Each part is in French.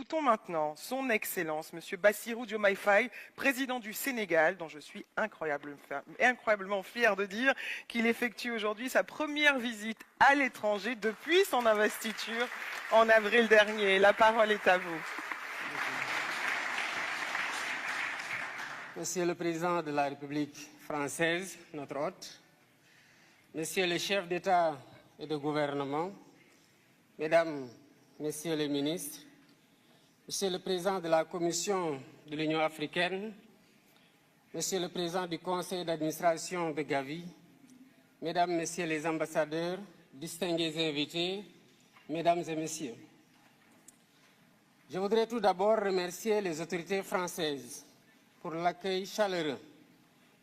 écoutons maintenant son Excellence, M. Bassirou Diomaye Faye, président du Sénégal, dont je suis incroyablement fier de dire qu'il effectue aujourd'hui sa première visite à l'étranger depuis son investiture en avril dernier. La parole est à vous. Monsieur le Président de la République française, notre hôte, Monsieur le chef d'État et de gouvernement, Mesdames, Messieurs les ministres, Monsieur le Président de la Commission de l'Union africaine, Monsieur le Président du Conseil d'administration de Gavi, Mesdames, Messieurs les ambassadeurs, distingués invités, Mesdames et Messieurs. Je voudrais tout d'abord remercier les autorités françaises pour l'accueil chaleureux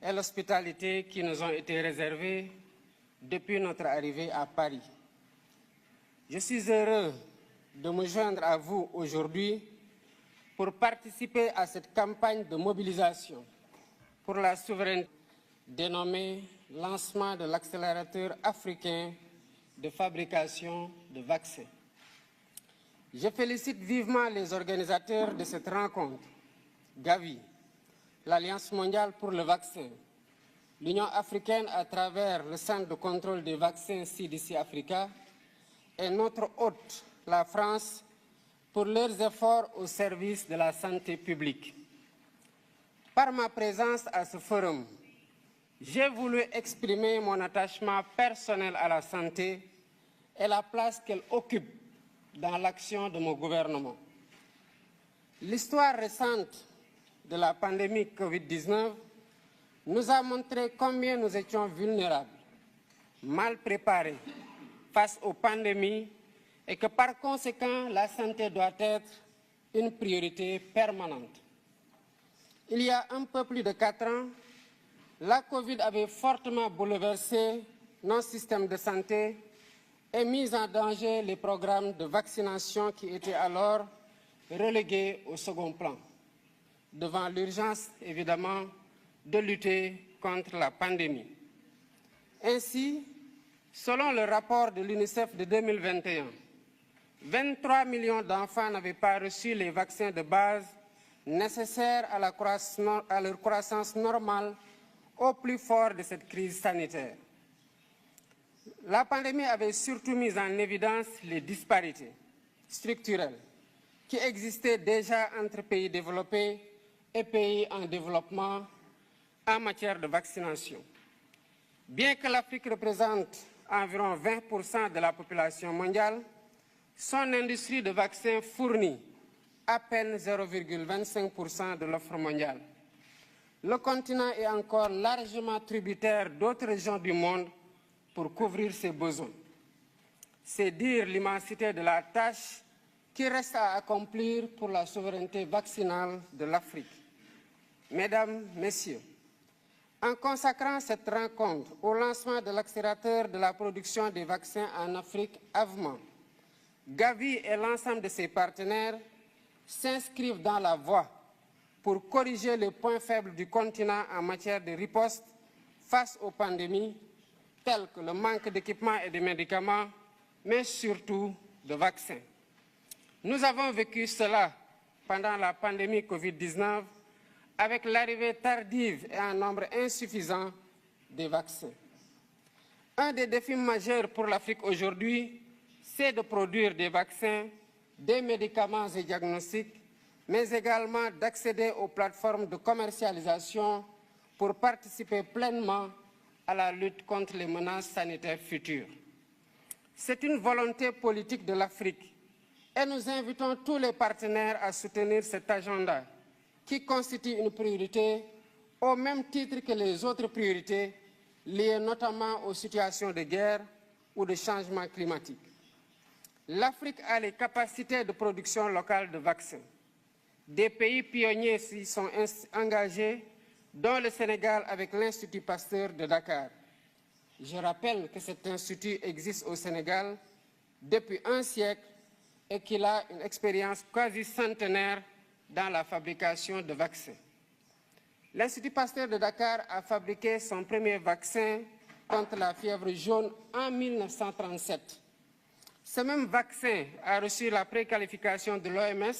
et l'hospitalité qui nous ont été réservés depuis notre arrivée à Paris. Je suis heureux de me joindre à vous aujourd'hui pour participer à cette campagne de mobilisation pour la souveraineté dénommée Lancement de l'accélérateur africain de fabrication de vaccins. Je félicite vivement les organisateurs de cette rencontre, Gavi, l'Alliance mondiale pour le vaccin, l'Union africaine à travers le Centre de contrôle des vaccins CDC Africa et notre hôte, la France, pour leurs efforts au service de la santé publique. Par ma présence à ce forum, j'ai voulu exprimer mon attachement personnel à la santé et la place qu'elle occupe dans l'action de mon gouvernement. L'histoire récente de la pandémie Covid-19 nous a montré combien nous étions vulnérables, mal préparés face aux pandémies et que par conséquent, la santé doit être une priorité permanente. Il y a un peu plus de 4 ans, la Covid avait fortement bouleversé nos systèmes de santé et mis en danger les programmes de vaccination qui étaient alors relégués au second plan, devant l'urgence, évidemment, de lutter contre la pandémie. Ainsi, selon le rapport de l'UNICEF de 2021, 23 millions d'enfants n'avaient pas reçu les vaccins de base nécessaires à leur croissance normale au plus fort de cette crise sanitaire. La pandémie avait surtout mis en évidence les disparités structurelles qui existaient déjà entre pays développés et pays en développement en matière de vaccination. Bien que l'Afrique représente environ 20% de la population mondiale, son industrie de vaccins fournit à peine 0,25% de l'offre mondiale. Le continent est encore largement tributaire d'autres régions du monde pour couvrir ses besoins. C'est dire l'immensité de la tâche qui reste à accomplir pour la souveraineté vaccinale de l'Afrique. Mesdames, Messieurs, en consacrant cette rencontre au lancement de l'accélérateur de la production des vaccins en Afrique, AVMA, Gavi et l'ensemble de ses partenaires s'inscrivent dans la voie pour corriger les points faibles du continent en matière de riposte face aux pandémies, telles que le manque d'équipements et de médicaments, mais surtout de vaccins. Nous avons vécu cela pendant la pandémie Covid-19 avec l'arrivée tardive et en nombre insuffisant des vaccins. Un des défis majeurs pour l'Afrique aujourd'hui, c'est de produire des vaccins, des médicaments et diagnostics, mais également d'accéder aux plateformes de commercialisation pour participer pleinement à la lutte contre les menaces sanitaires futures. C'est une volonté politique de l'Afrique et nous invitons tous les partenaires à soutenir cet agenda qui constitue une priorité au même titre que les autres priorités liées notamment aux situations de guerre ou de changement climatique. L'Afrique a les capacités de production locale de vaccins. Des pays pionniers s'y sont engagés, dont le Sénégal avec l'Institut Pasteur de Dakar. Je rappelle que cet institut existe au Sénégal depuis un siècle et qu'il a une expérience quasi centenaire dans la fabrication de vaccins. L'Institut Pasteur de Dakar a fabriqué son premier vaccin contre la fièvre jaune en 1937. Ce même vaccin a reçu la préqualification de l'OMS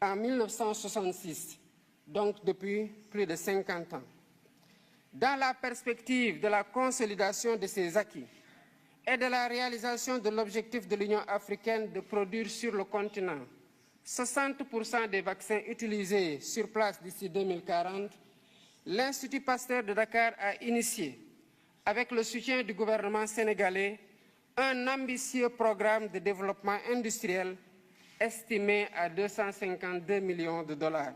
en 1966, donc depuis plus de 50 ans. Dans la perspective de la consolidation de ces acquis et de la réalisation de l'objectif de l'Union africaine de produire sur le continent 60% des vaccins utilisés sur place d'ici 2040, l'Institut Pasteur de Dakar a initié, avec le soutien du gouvernement sénégalais, un ambitieux programme de développement industriel estimé à 252 millions de dollars.